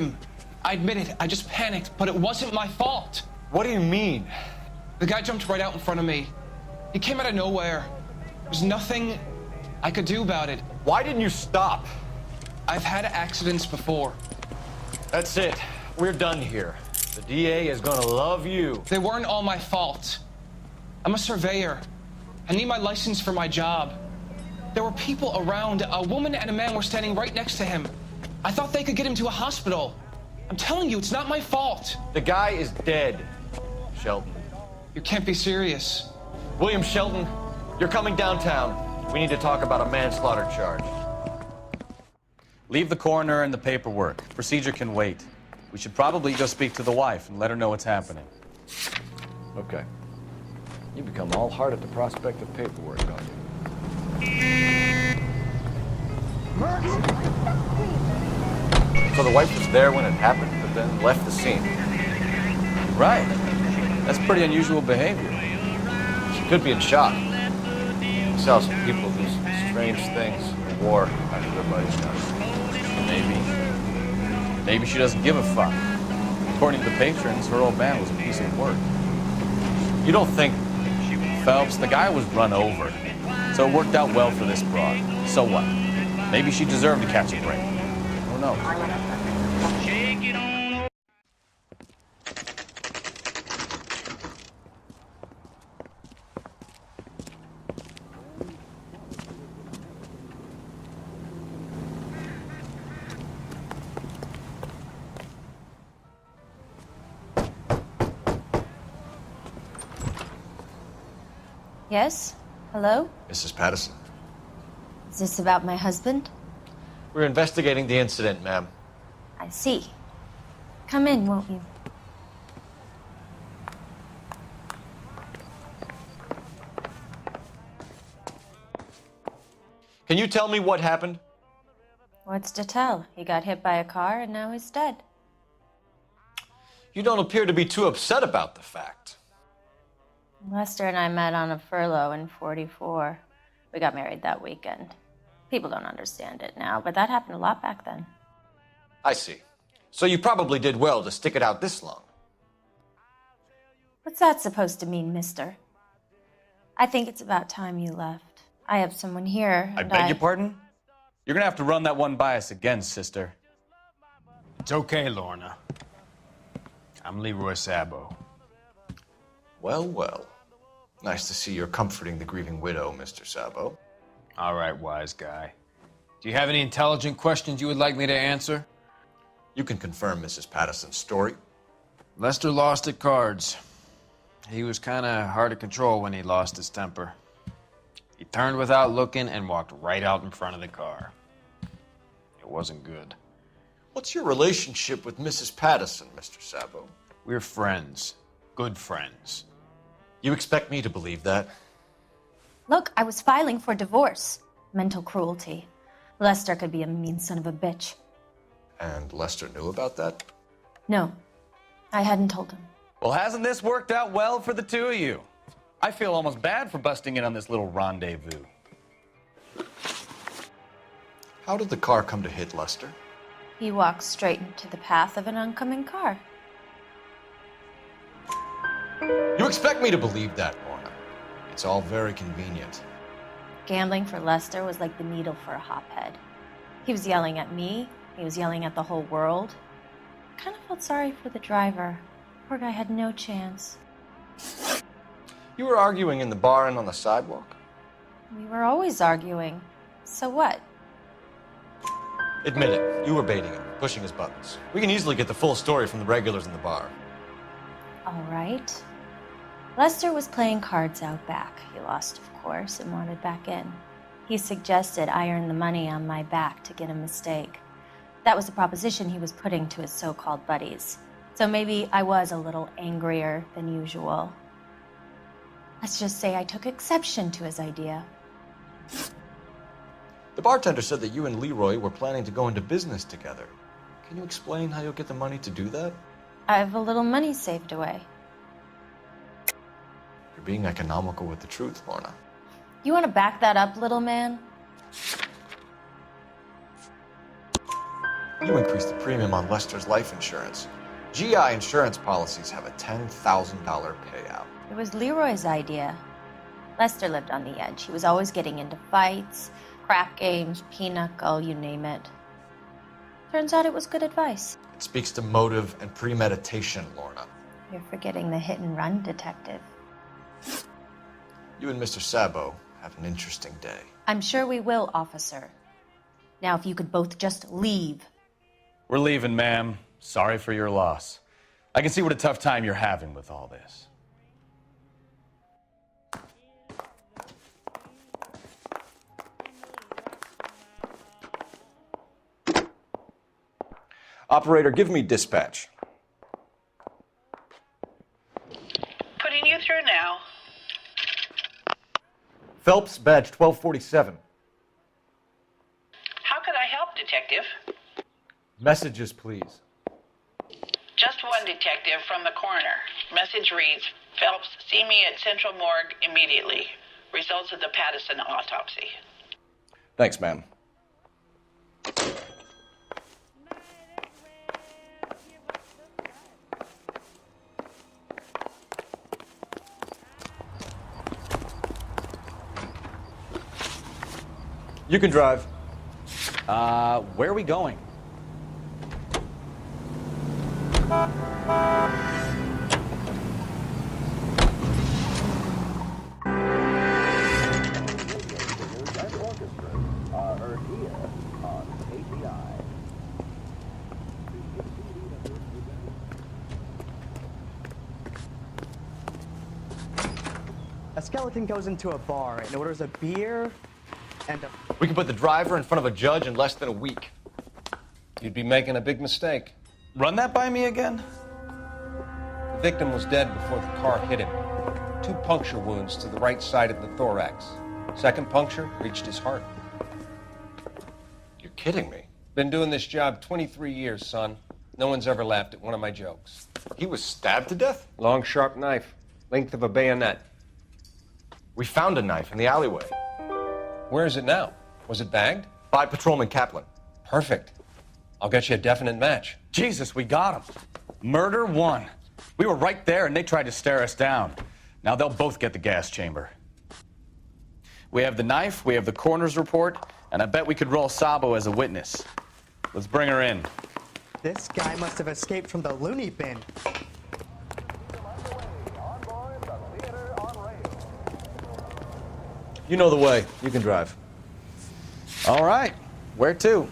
him. I admit it, I just panicked, but it wasn't my fault. What do you mean? The guy jumped right out in front of me. He came out of nowhere. There's nothing I could do about it. Why didn't you stop? I've had accidents before. That's it. We're done here. The DA is gonna love you. They weren't all my fault. I'm a surveyor. I need my license for my job. There were people around. A woman and a man were standing right next to him. I thought they could get him to a hospital. I'm telling you, it's not my fault. The guy is dead, Shelton. You can't be serious. William Shelton, you're coming downtown. We need to talk about a manslaughter charge. Leave the coroner and the paperwork. Procedure can wait. We should probably go speak to the wife and let her know what's happening. Okay. You become all heart at the prospect of paperwork, don't you? So the wife was there when it happened, but then left the scene. Right. That's pretty unusual behavior. She could be in shock. We saw some people do some strange things in war after their buddies died. Maybe she doesn't give a fuck. According to the patrons, her old man was a piece of work. You don't think... Phelps, the guy was run over. So it worked out well for this broad. So what? Maybe she deserved to catch a break. Who knows? Yes? Hello? Mrs. Patterson. Is this about my husband? We're investigating the incident, ma'am. I see. Come in, won't you? Can you tell me what happened? What's to tell? He got hit by a car and now he's dead. You don't appear to be too upset about the fact. Lester and I met on a furlough in '44. We got married that weekend. People don't understand it now, but that happened a lot back then. I see. So you probably did well to stick it out this long. What's that supposed to mean, mister? I think it's about time you left. I have someone here, I and beg your pardon? You're gonna have to run that one by us again, sister. It's okay, Lorna. I'm Leroy Sabo. Well, well. Nice to see you're comforting the grieving widow, Mr. Sabo. All right, wise guy. Do you have any intelligent questions you would like me to answer? You can confirm Mrs. Patterson's story. Lester lost at cards. He was kind of hard to control when he lost his temper. He turned without looking and walked right out in front of the car. It wasn't good. What's your relationship with Mrs. Patterson, Mr. Sabo? We're friends. Good friends. You expect me to believe that? Look, I was filing for divorce. Mental cruelty. Lester could be a mean son of a bitch. And Lester knew about that? No, I hadn't told him. Well, hasn't this worked out well for the two of you? I feel almost bad for busting in on this little rendezvous. How did the car come to hit Lester? He walked straight into the path of an oncoming car. You expect me to believe that, Lorna? It's all very convenient. Gambling for Lester was like the needle for a hophead. He was yelling at me. He was yelling at the whole world. I kind of felt sorry for the driver. Poor guy had no chance. You were arguing in the bar and on the sidewalk? We were always arguing. So what? Admit it, you were baiting him, pushing his buttons. We can easily get the full story from the regulars in the bar. All right. Lester was playing cards out back. He lost, of course, and wanted back in. He suggested I earn the money on my back to get a mistake. That was the proposition he was putting to his so-called buddies. So maybe I was a little angrier than usual. Let's just say I took exception to his idea. The bartender said that you and Leroy were planning to go into business together. Can you explain how you'll get the money to do that? I have a little money saved away. You're being economical with the truth, Lorna. You want to back that up, little man? You increased the premium on Lester's life insurance. GI insurance policies have a $10,000 payout. It was Leroy's idea. Lester lived on the edge. He was always getting into fights, crap games, pinochle, you name it. Turns out it was good advice. It speaks to motive and premeditation, Lorna. You're forgetting the hit and run detective. You and Mr. Sabo have an interesting day. I'm sure we will, officer. Now, if you could both just leave. We're leaving, ma'am. Sorry for your loss. I can see what a tough time you're having with all this. Operator, give me dispatch. Putting you through now. Phelps, badge 1247. How can I help, Detective? Messages, please. Just one detective from the coroner. Message reads, Phelps, see me at Central Morgue immediately. Results of the Pattison autopsy. Thanks, ma'am. You can drive. Where are we going? A skeleton goes into a bar and orders a beer and a... We can put the driver in front of a judge in less than a week. You'd be making a big mistake. Run that by me again? The victim was dead before the car hit him. 2 puncture wounds to the right side of the thorax. Second puncture reached his heart. You're kidding me. Been doing this job 23 years, son. No one's ever laughed at one of my jokes. He was stabbed to death? Long, sharp knife. Length of a bayonet. We found a knife in the alleyway. Where is it now? Was it bagged? By Patrolman Kaplan. Perfect. I'll get you a definite match. Jesus, we got him. Murder 1. We were right there and they tried to stare us down. Now they'll both get the gas chamber. We have the knife, we have the coroner's report, and I bet we could roll Sabo as a witness. Let's bring her in. This guy must have escaped from the loony bin. You know the way. You can drive. All right. Where to?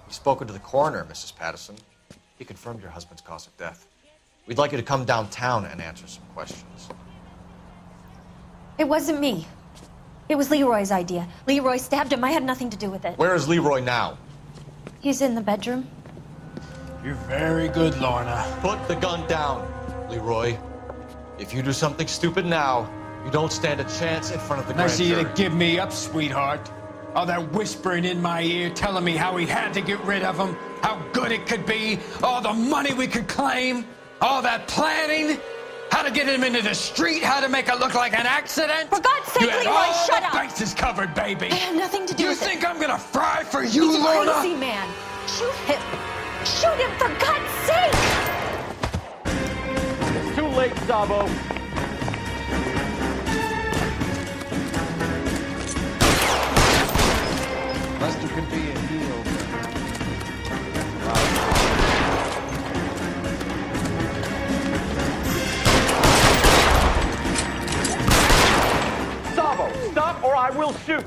You've spoken to the coroner, Mrs. Pattison. He confirmed your husband's cause of death. We'd like you to come downtown and answer some questions. It wasn't me. It was Leroy's idea. Leroy stabbed him. I had nothing to do with it. Where is Leroy now? He's in the bedroom. You're very good, Lorna. Put the gun down, Leroy. If you do something stupid now, you don't stand a chance in front of the grand Nice of you jury. to give me up, sweetheart. All that whispering in my ear telling me how we had to get rid of him, how good it could be, all the money we could claim, all that planning, how to get him into the street, how to make it look like an accident. For God's sake, you had Leroy, all shut the up. bases covered, baby. I had nothing to do You with think it. I'm gonna fry for you, He's a Lorna? crazy man. Shoot him. Shoot him, for God's sake. It's too late, Sabo. Lester could be a heel. Sabo, stop or I will shoot.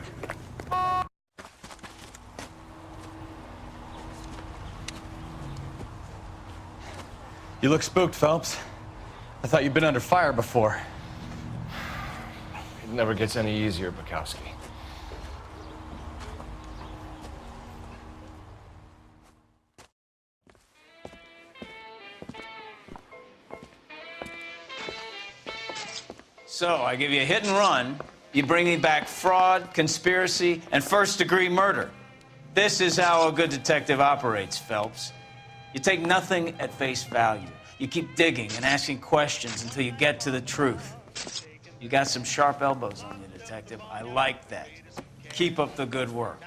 You look spooked, Phelps. I thought you'd been under fire before. It never gets any easier, Bukowski. So, I give you a hit and run. You bring me back fraud, conspiracy, and first-degree murder. This is how a good detective operates, Phelps. You take nothing at face value. You keep digging and asking questions until you get to the truth. You got some sharp elbows on you, detective. I like that. Keep up the good work.